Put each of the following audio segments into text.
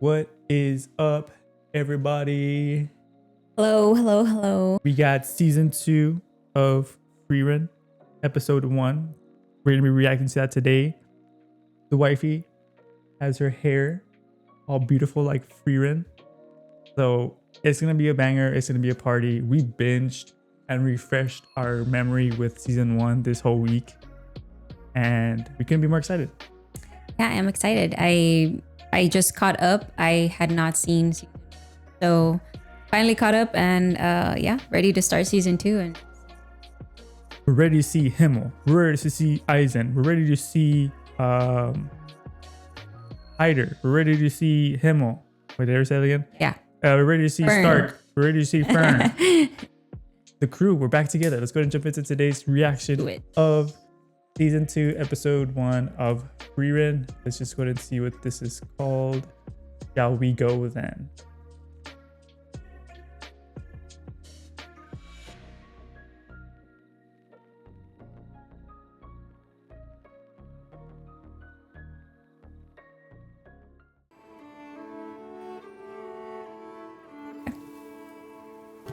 What is up, everybody? Hello, hello, hello. We got season 2 of Frieren, episode 1. We're gonna be reacting to that today. The wifey has her hair all beautiful like Frieren. So it's gonna be a banger, it's gonna be a party. We binged and refreshed our memory with season 1 this whole week. And we couldn't be more excited. Yeah, I'm excited. I just caught up. I had not seen season 1. So finally caught up and yeah, ready to start season 2. And we're ready to see Himmel. We're ready to see Eisen. We're ready to see Hyder. We're ready to see Himmel. Wait, did I say that again? Yeah. We're ready to see Fern. Stark. We're ready to see Fern. The crew, we're back together. Let's go ahead and jump into today's reaction of season 2, episode 1 of Frieren. Let's just go ahead and see what this is called. Shall we go then?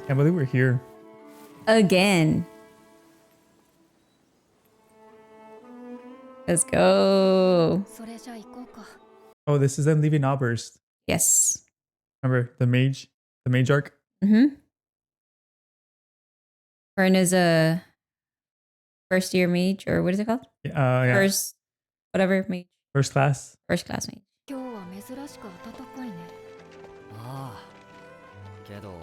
Can't believe we're here. again. Let's go. Oh, this is them leaving Oberst. Yes. Remember the mage arc? Mm-hmm. Fern is a first year mage, or what is it called? Yeah. First, whatever mage. First class. First class mage. けど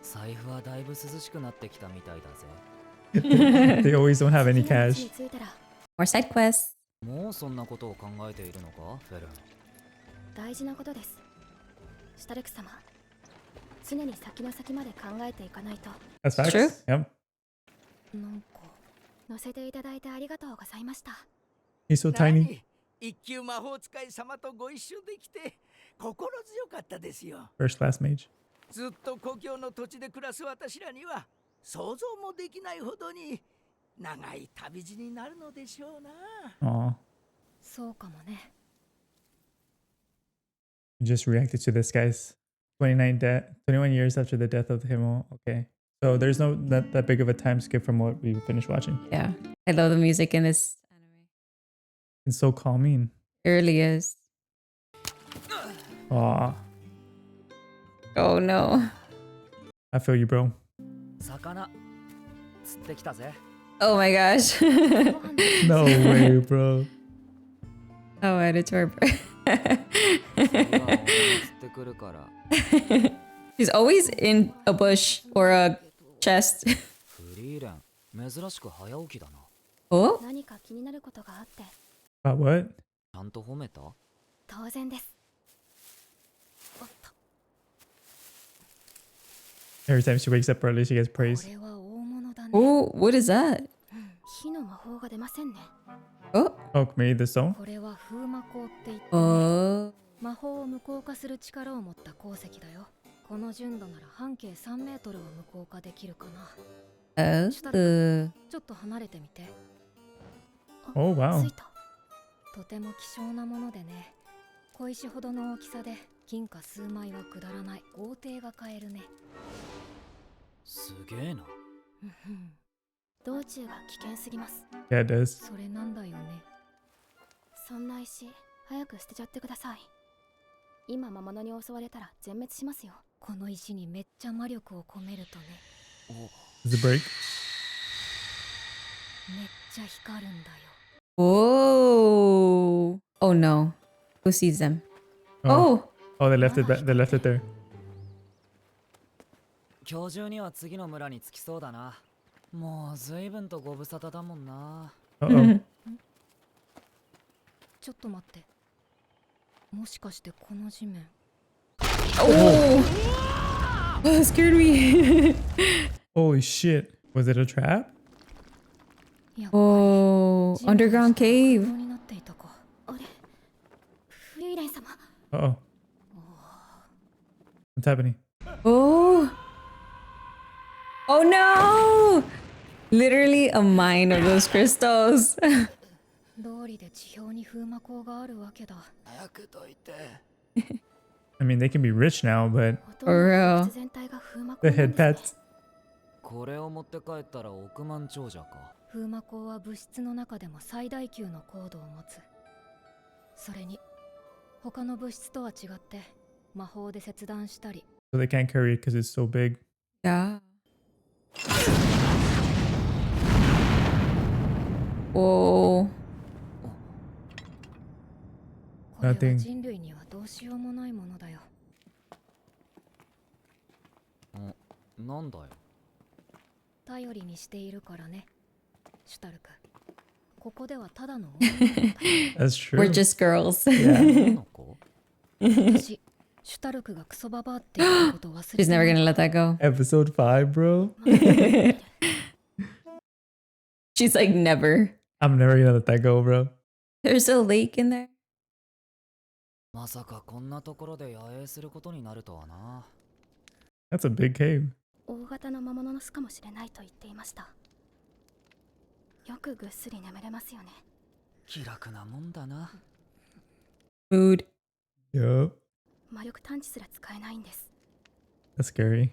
財布はだいぶ涼しくなってきたみたいだぜ。 They always don't have any cash. More side quests. もうそんなことを考えているのか、フェルン。大事なことです。シュタルク様、常に先の先まで考えていかないと。 That's facts. True. Yep. なんか乗せていただいてありがとうございました。 He's so tiny. 一級魔法使い様とご一緒できて心強かったですよ。 First class mage. ずっと故郷の土地で暮らす私らには想像もできないほどに長い旅路になるのでしょうな。 Aw. そうかもね。 You just reacted to this, guys. 21 years after the death of Himmel. Okay. So there's no that big of a time skip from what we finished watching. Yeah. I love the music in this anime. It's so calming. It really is. Aw. Oh no. I feel you, bro. 魚釣ってきたぜ。 Oh my gosh. No way, bro. Oh, editor. 釣ってくるから。 She's always in a bush or a chest. フリーレン、珍しく早起きだな。 Oh? 何か気になることがあって。 About what? ちゃんと褒めた？当然です。おっと。 Every time she wakes up early, she gets こ praise. れは大物だね。 Oh, what is that? 火の魔法が出ませんね。 Oh. Oh, made the stone? これは風魔法って言って、 Oh. 魔法を無効化する力を持った鉱石だよ。この純度なら半径3メートルは無効化できるかな。 Oh. ちょっと離れてみて。 Oh, wow. ついた。とても希少なものでね。小石ほどの大きさで金貨数枚はくだらない。豪邸が買えるね。すげえな。道中が危険すぎます。 Yeah, it does. それなんだよね。そんな石、早く捨てちゃってください。今魔物に襲われたら全滅しますよ。この石にめっちゃ魔力を込めるとね。 Does it break? めっちゃ光るんだよ。 Whoa. Oh no. Who sees them? Oh. Oh, they left it. They left it there. 今日中には次の村に着きそうだな。もう随分とご無沙汰だもんな。 Uh-oh. ちょっと待って。もしかしてこの地面。 Oh. That scared me. Holy shit. Was it a trap? やっぱり Oh. 地面 Underground 下 cave. になっていたか。あれ、フリーレン様。 Uh-oh. What's happening? Oh. Oh no. Literally a mine of those crystals. 道理で地表に風魔港があるわけだ。早くどいて。I mean, they can be rich now, but ほとんど For real. の物質全体が風魔 the 鋼なん head ですね pets. これを持って帰ったら億万長者か。風魔鋼は物質の中でも最大級の高度を持つ。それに他の物質とは違って魔法で切断したり So they can't carry it because it's so big. Yeah. Whoa. これは Nothing. 人類にはどうしようもないものだよ。なんだよ。頼りにしているからね、シュタルク。ここではただの女の子だよ。 That's true. We're just girls. Yeah. 女の子私、シュタルクがクソババアって言ったことを忘れ She's て never ない gonna let that go. Episode 5, bro. She's like, never. I'm never gonna let that go, bro. There's a lake in there. まさかこんなところで野営することになるとはな。 That's a big cave. 大型の魔物の巣かもしれないと言っていました。よくぐっすり眠れますよね。気楽なもんだな。 Mood. Yup. 魔力探知すら使えないんです。 That's scary.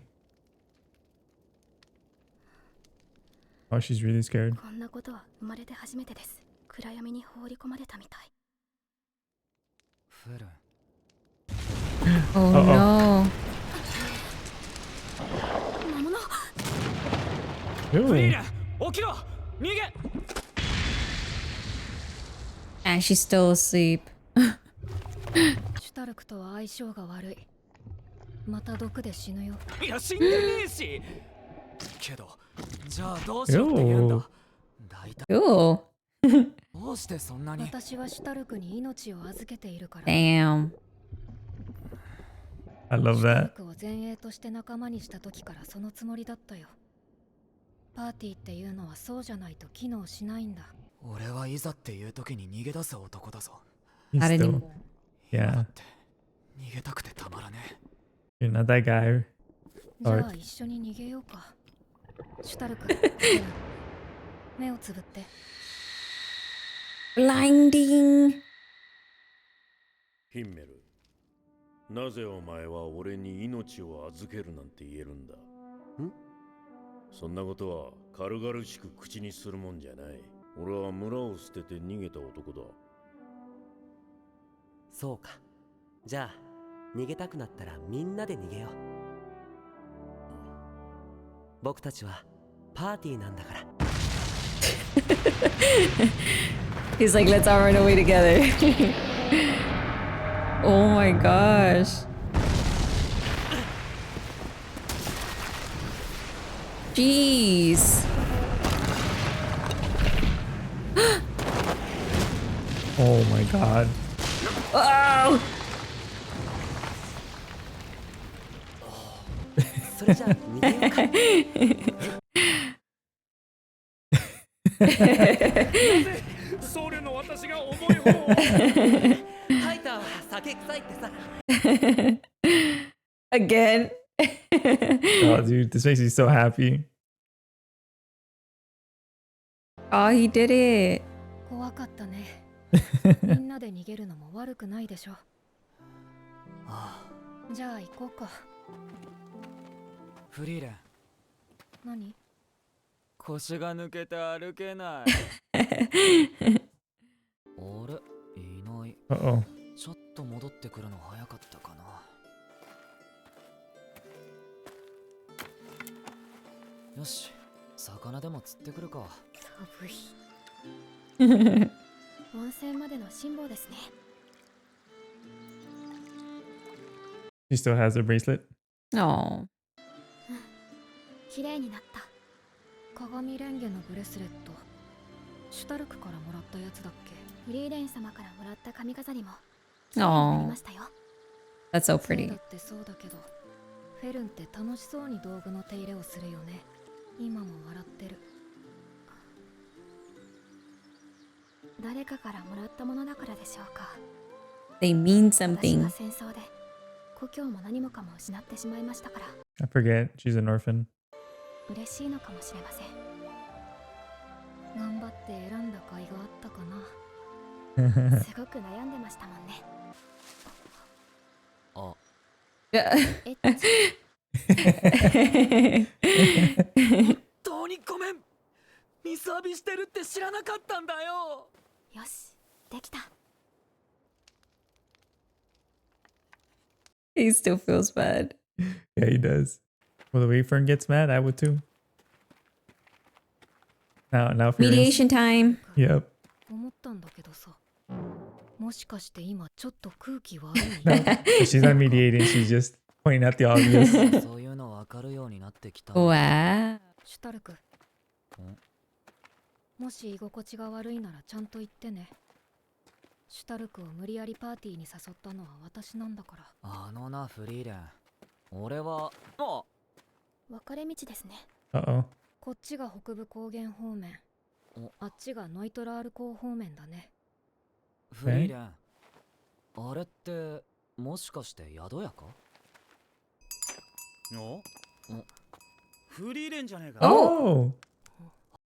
Oh, she's really scared. こんなことは生まれて初めてです。暗闇に放り込まれたみたい。フェルン。 Oh Uh-oh. no. 魔物 Ew. 起きろ逃げ And she's still asleep. シュタルクとは相性が悪い。また毒で死ぬよ。いや死んでねえしけどじゃあどうしようって言うんだ大体 Ooh. どうしてそんなに私はシュタルクに命を預けているから。 Damn. I love シュタル that. クを前衛として仲間にした時からそのつもりだったよ。パーティーっていうのはそうじゃないと機能しないんだ。俺はいざっていう時に逃げ出す男だぞ He's Not still. anymore. 今だ Yeah. って逃げたくてたまらね You're not that guy. じゃあ一緒に逃げようか。シュタルク、目をつぶって。 Blinding. ヒンメル、なぜお前は俺に命を預けるなんて言えるんだ？そんなことは軽々しく口にするもんじゃない。俺は村を捨てて逃げた男だ。そうか。じゃあ逃げたくなったらみんなで逃げよう。僕たちはパーティーなんだから。 He's like, let's all run away together. Oh my gosh. Jeez. Oh my god. Oh! それじゃあ逃げようか。僧侶の私が重い方を。ハイターは酒臭いってさ。 Again. Oh, dude, this makes me so happy. Oh, he did it. 怖かったね。みんなで逃げるのも悪くないでしょ。じゃあ行こうか。フリーレン何？腰が抜けて歩けないあれいない Uh-oh. ちょっと戻ってくるの早かったかなよし魚でも釣ってくるか寒い。温泉までの辛抱ですね。 She still has her bracelet. No. 綺麗になった。鏡レンゲのブレスレット。シュタルクからもらったやつだっけ？フリーレン様からもらった髪飾りも綺麗になりましたよ。 That's so そう pretty. だってそうだけど、フェルンって楽しそうに道具の手入れをするよね。今も笑ってる。誰かからもらったものだからでしょうか。 They mean 私 something. は戦争で故郷も何もかも失ってしまいましたから、 I forget. She's an orphan. 嬉しいのかもしれません。頑張って選んだ甲斐があったかな。すごく悩んでましたもんね。あ、エッチ。本当にごめん。水浴びしてるって知らなかったんだよ。よし、できた。 He still feels bad. Yeah, he does. Well, the way Fern gets mad, I would too. Now Fern's... Mediation time. Yep. 思ったんだけどさ、もしかして今ちょっと空気悪い？ No, she's not mediating. She's just pointing out the obvious. そういうの分かるようになってきた。 Wow. シュタルク、もし居心地が悪いならちゃんと言ってね。シュタルクを無理やりパーティーに誘ったのは私なんだから。あのな、フリーレン。俺は、あ、分かれ道ですね。 Uh-oh. こっちが北部高原方面、あっちがノイトラール港方面だね。フリーレン。あれって、もしかして宿屋か？お、フリーレンじゃねえか。 Oh!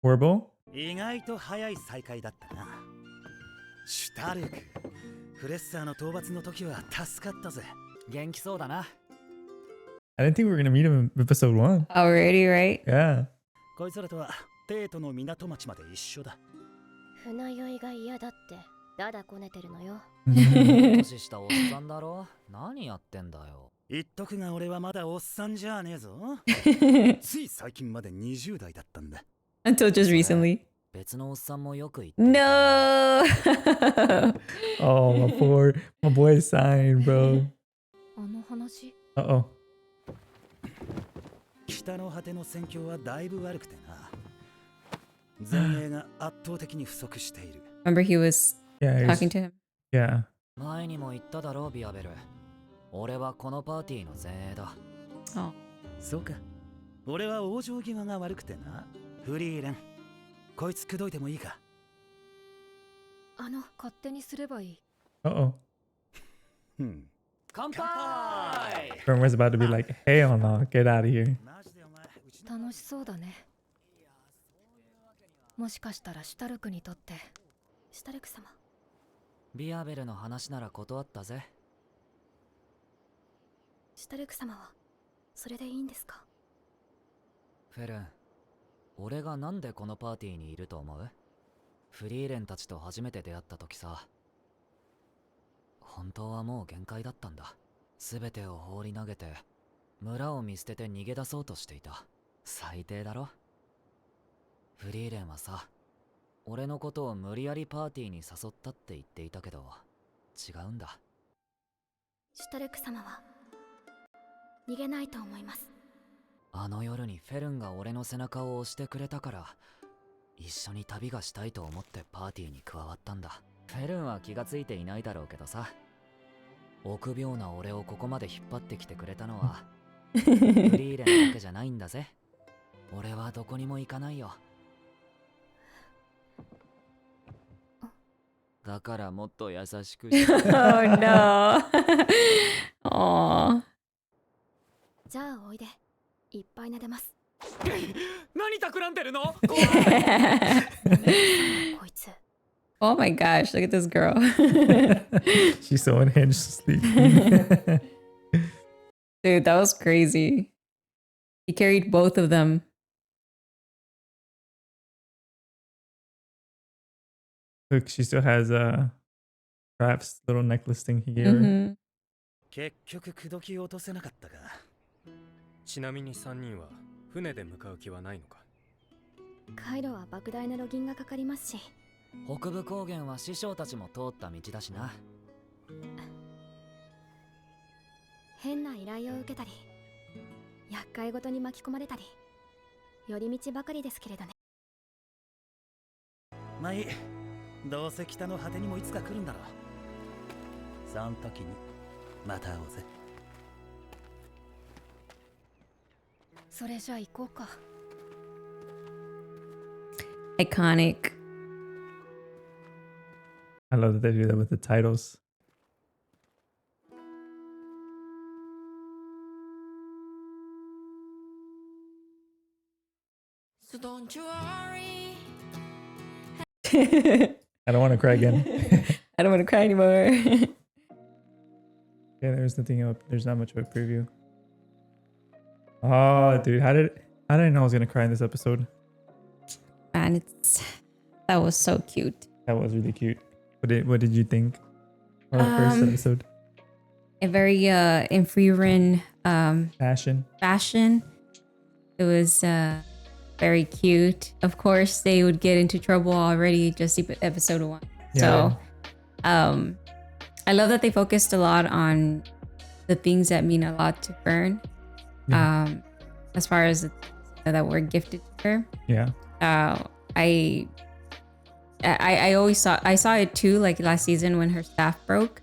Horrible? 意外と早い再会だったな。シュタルク、フレッサーの討伐の時は助かったぜ。元気そうだな。I didn't think we were gonna meet him in episode 1. Already, right? Yeah. こいつらとはテートの港町まで一緒だ。船酔いが嫌だってだだこねてるのよ。年したおっさんだろ。何やってんだよ。言っとくが俺はまだおっさんじゃねえぞ。つい最近まで20代だったんだ。Until just recently. 別のおっさんもよく言ってる。 No. Oh, my boy signed, bro. あの話？ Uh-oh. 北の果ての戦況はだいぶ悪くてな。前衛が圧倒的に不足している。 Remember he was Yeah, talking to him. yeah. 前にも言っただろう、ビアベル。俺はこのパーティーの前衛だ。 Oh. そうか。俺は往生際が悪くてな。フリーレン、こいつ口説いてもいいか？勝手にすればいい。 Uh-oh. 乾杯。 Fern was about to be like, hell no, get out of here. マジでお前、うち楽しそうだね。もしかしたらシュタルクにとって。シュタルク様、ビアベルの話なら断ったぜ。シュタルク様はそれでいいんですか？フェルン、俺がなんでこのパーティーにいると思う？フリーレンたちと初めて出会った時さ、本当はもう限界だったんだ。全てを放り投げて村を見捨てて逃げ出そうとしていた。最低だろ。フリーレンはさ、俺のことを無理やりパーティーに誘ったって言っていたけど、違うんだ。シュタルク様は逃げないと思います。あの夜にフェルンが俺の背中を押してくれたから、一緒に旅がしたいと思ってパーティーに加わったんだ。フェルンは気がついていないだろうけどさ、臆病な俺をここまで引っ張ってきてくれたのはフリーレンだけじゃないんだぜ。俺はどこにも行かないよ。だからもっと優しくして。 Oh no. Aw. じゃあおいで、いっぱい撫でます。何企んでるの？こいつ Oh my gosh, look at this girl. She's so unhinged to sleep. Dude, that was crazy. He carried both of them. Look, she still has Craf's little necklace thing he gave her. Mhm. 結局口説き落とせなかったか。ちなみに3人は船で向かう気はないのか？カイロは莫大なロギンがかかりますし、北部高原は師匠たちも通った道だしな。変な依頼を受けたり厄介ごとに巻き込まれたり、寄り道ばかりですけれどね。まあいい。どうせ北の果てにもいつか来るんだろう。そん時にまた会おうぜ。それじゃあ行こうか。 Iconic. I love that they do that with the titles. So don't you worry. I don't want to cry again. I don't want to cry anymore. Yeah, there's nothing up. There's not much of a preview. Oh, dude, how did I know I was gonna cry in this episode? Man, that was so cute. That was really cute. What did you think of the first episode? A very in Frieren fashion. It was very cute. Of course, they would get into trouble already just episode 1. Yeah. So, I love that they focused a lot on the things that mean a lot to Fern. Yeah. As far as the things that were gifted to her. Yeah. I saw it too, like last season when her staff broke.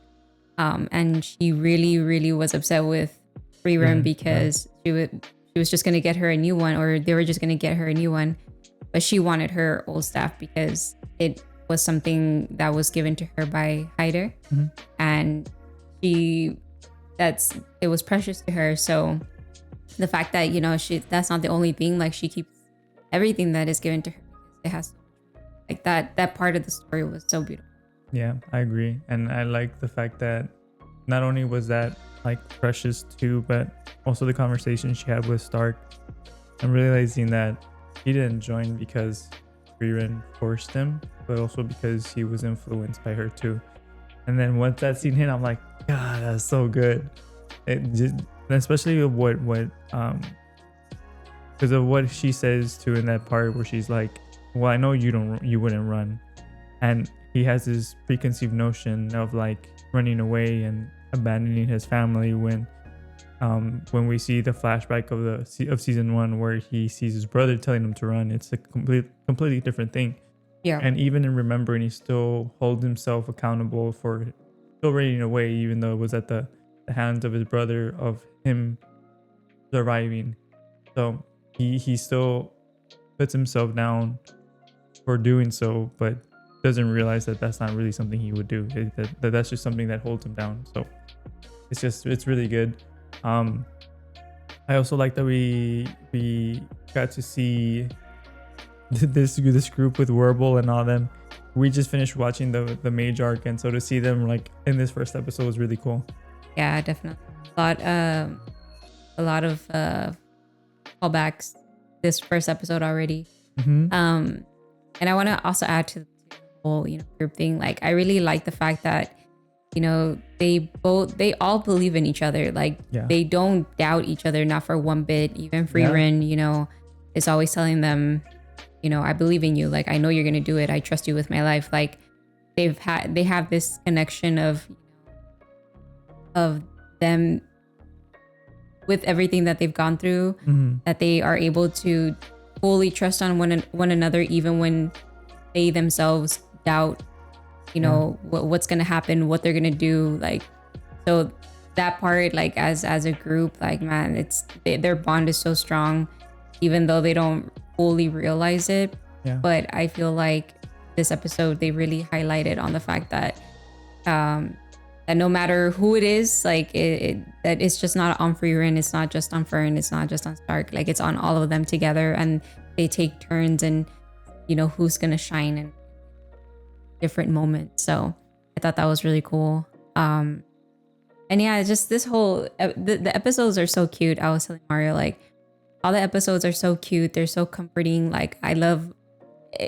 And she really was upset with Frieren because she was just gonna get her a new one, or they were just gonna get her a new one, but she wanted her old staff because it was something that was given to her by Hyder, and it was precious to her. So the fact that that's not the only thing, like she keeps everything that is given to her because it has like that part of the story was so beautiful. Yeah, I agree. And I like the fact that not only was that like precious too, but also the conversation she had with Stark and realizing that he didn't join because Frieren forced him, but also because he was influenced by her too. And then once that scene hit, I'm like, God, that's so good. It just, especially what because of what she says too in that part where she's like, well, I know you wouldn't run. And he has this preconceived notion of like running away and abandoning his family when we see the flashback of season 1 where he sees his brother telling him to run. It's a completely different thing. Yeah. And even in remembering, he still holds himself accountable for still running away, even though it was at the hands of his brother, of him surviving. So he still puts himself down for doing so, but doesn't realize that that's not really something he would do. That's just something that holds him down. So it's really good. I also like that we got to see this group with Werble and all them. We just finished watching the Mage arc, and so to see them like in this first episode was really cool. Yeah, definitely. A lot of callbacks this first episode already. And I want to also add to the whole group thing. Like, I really like the fact that they all believe in each other. Like, they don't doubt each other, not for one bit. Even Frieren, is always telling them, I believe in you. Like, I know you're gonna do it. I trust you with my life. Like, they have this connection of them with everything that they've gone through, that they are able to fully trust on one another, even when they themselves doubt what's gonna happen, what they're gonna do. Like, so that part, like as a group, like, man, their bond is so strong, even though they don't fully realize it. But I feel like this episode, they really highlighted on the fact that that no matter who it is, like that it's just not on Frieren, it's not just on Fern, it's not just on Stark, like it's on all of them together, and they take turns, and who's gonna shine in different moments. So I thought that was really cool. And yeah, just this whole the episodes are so cute. I was telling Mario, like, all the episodes are so cute, they're so comforting. Like, I love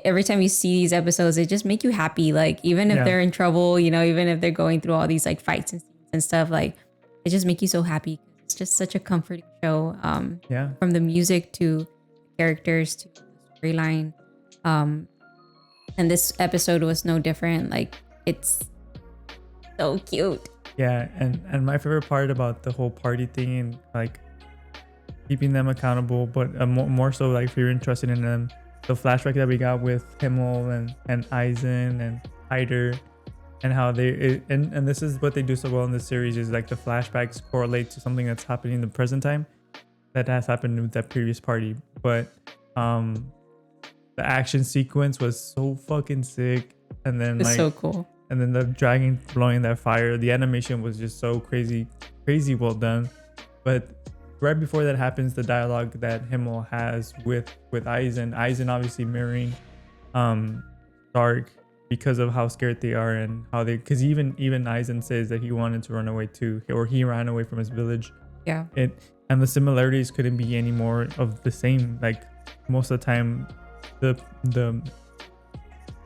every time you see these episodes, they just make you happy. Like, even if they're in trouble, even if they're going through all these like fights and scenes and stuff, like, they just make you so happy. It's just such a comforting show. From the music to the characters to the storyline. And this episode was no different. Like, it's so cute. Yeah, and my favorite part about the whole party thing and like keeping them accountable, but more so like Frieren trusting in them. The flashback that we got with Himmel and Eisen and Hyder, and how and this is what they do so well in this series, is like the flashbacks correlate to something that's happening in the present time that has happened with that previous party. But the action sequence was so fucking sick, and then it's so cool. And then the dragon blowing that fire, the animation was just so crazy well done. But right before that happens, the dialogue that Himmel has with Eisen obviously mirroring Stark, because of how scared they are and how they, because even Aizen says that he wanted to run away too, or he ran away from his village. Yeah. And the similarities couldn't be any more of the same. Like most of the time, the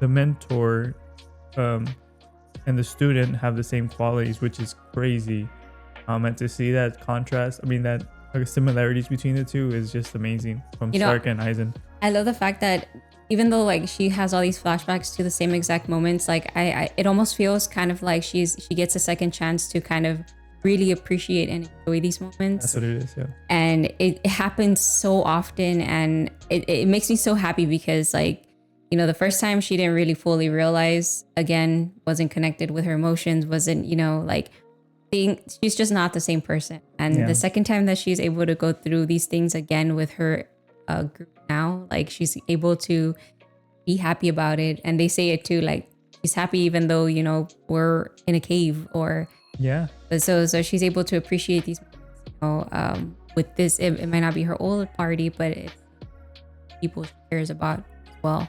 mentor and the student have the same qualities, which is crazy. And to see that contrast, I mean that similarities between the two is just amazing from Stark and Aizen. I love the fact that even though like she has all these flashbacks to the same exact moments, like I it almost feels kind of like she gets a second chance to kind of really appreciate and enjoy these moments. That's what it is, yeah. And it happens so often, and it makes me so happy because like, you know, the first time she didn't really fully realize, again, wasn't connected with her emotions, wasn't, you know, like she's just not the same person. And the second time that she's able to go through these things again with her group now, like she's able to be happy about it. And they say it too, like she's happy even though, you know, we're in a cave or so she's able to appreciate these, you know, with this, it might not be her old party, but it's people she cares about as well.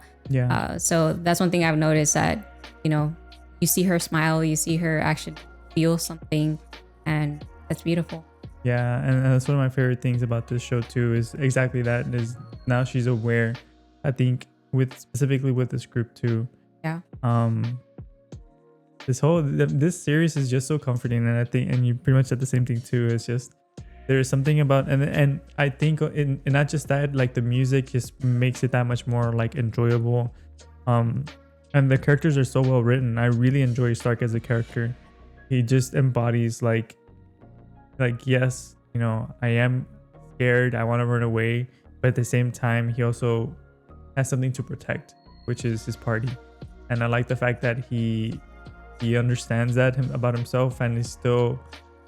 So that's one thing I've noticed, that, you know, you see her smile, you see her actually feel something, and that's beautiful. Yeah, and that's one of my favorite things about this show too, is exactly that, is now she's aware, I think, specifically with this group too. This series is just so comforting, and I think, and you pretty much said the same thing too. It's just, there's something about, and I think in not just that, like the music just makes it that much more like enjoyable, and the characters are so well written. I really enjoy Stark as a character. He just embodies like yes, you know, I am scared, I want to run away, but at the same time he also has something to protect, which is his party. And I like the fact that he understands that about himself, and he still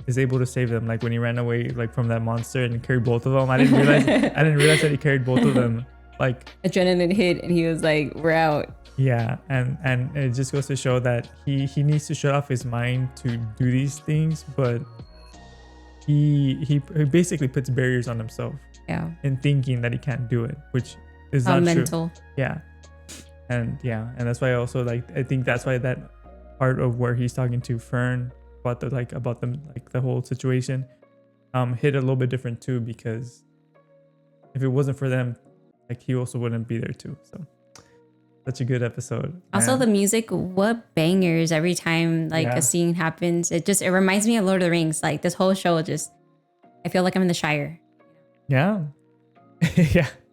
is able to save them. Like when he ran away like from that monster and carried both of them, I didn't realize that he carried both of them. Like adrenaline hit and he was like, we're out. Yeah, and it just goes to show that he needs to shut off his mind to do these things, but he basically puts barriers on himself in thinking that he can't do it, which is not mental. True. And that's why I also I think that's why that part of where he's talking to Fern about the whole situation hit a little bit different too, because if it wasn't for them, like he also wouldn't be there too. So such a good episode. Also, the music, what bangers every time a scene happens. It reminds me of Lord of the Rings. Like this whole show, I feel like I'm in the Shire. Yeah.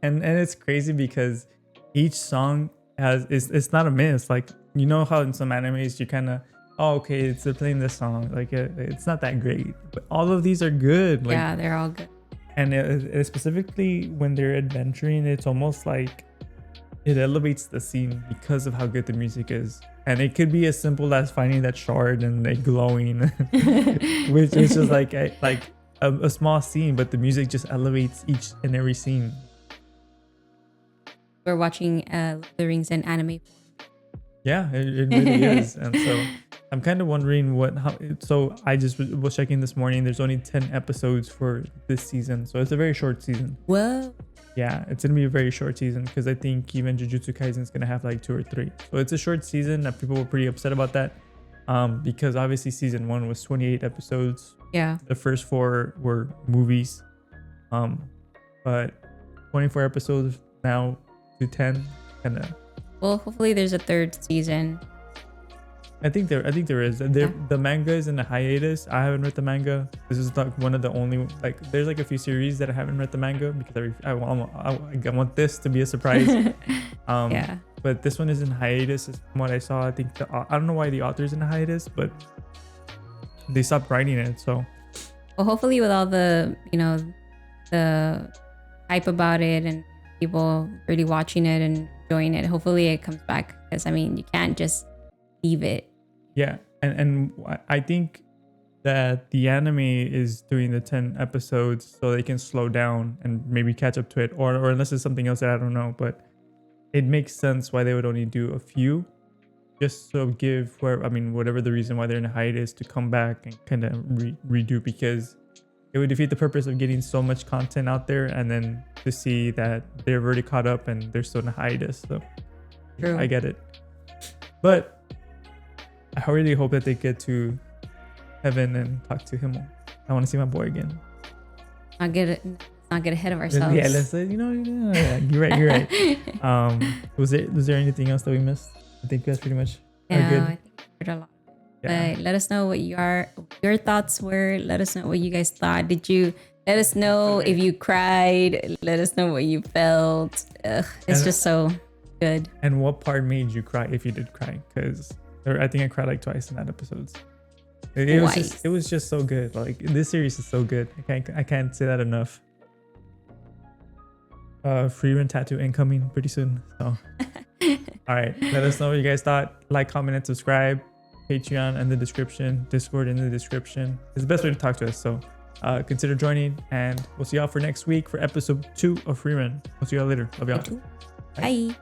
And it's crazy because each song it's not a miss. Like, you know how in some animes you kind of, okay, they're playing this song, like it's not that great, but all of these are good. Like, they're all good. And it specifically when they're adventuring, it's almost like it elevates the scene because of how good the music is. And it could be as simple as finding that shard and like glowing, which is just like a small scene, but the music just elevates each and every scene. We're watching The Rings in anime. Yeah, it really is. And so I'm kind of wondering so I just was checking this morning, there's only 10 episodes for this season, so it's a very short season. Whoa. Yeah, it's gonna be a very short season, because I think even Jujutsu Kaisen is gonna have like 2 or 3. So it's a short season, that people were pretty upset about that, because obviously season 1 was 28 episodes. Yeah. The first 4 were movies, but 24 episodes now to 10, kind of. Well, hopefully there's a 3rd season. I think there is. The manga is in a hiatus. I haven't read the manga. This is like one of the only, there's like a few series that I haven't read the manga, because I want this to be a surprise. But this one is in hiatus, from what I saw. I think I don't know why the author's in a hiatus, but they stopped writing it. So, well, hopefully with all the the hype about it and people really watching it and enjoying it, hopefully it comes back, because I mean, you can't just leave it. Yeah, and I think that the anime is doing the 10 episodes so they can slow down and maybe catch up to it, or unless it's something else that I don't know, but it makes sense why they would only do a few, just so give whatever the reason why they're in a hiatus, to come back and kind of redo, because it would defeat the purpose of getting so much content out there and then to see that they're already caught up and they're still in a hiatus. So True. I get it. But I really hope that they get to heaven and talk to him. I want to see my boy again. Not get ahead of ourselves. Yeah, let's say, yeah, you're right. Was there anything else that we missed? I think that's pretty much good. I think we heard a lot. Yeah. But let us know what your thoughts were. Let us know what you guys thought. Did you let us know if you cried? Let us know what you felt. It's just so good. And what part made you cry if you did cry? Because I think I cried like twice in that episode. It was just so good. Like this series is so good. I can't say that enough. Frieren tattoo incoming pretty soon. So all right, let us know what you guys thought. Like, comment, and subscribe. Patreon in the description, Discord in the description. It's the best way to talk to us. So consider joining, and we'll see y'all for next week for episode 2 of Frieren. We'll see y'all later. Love y'all. Bye.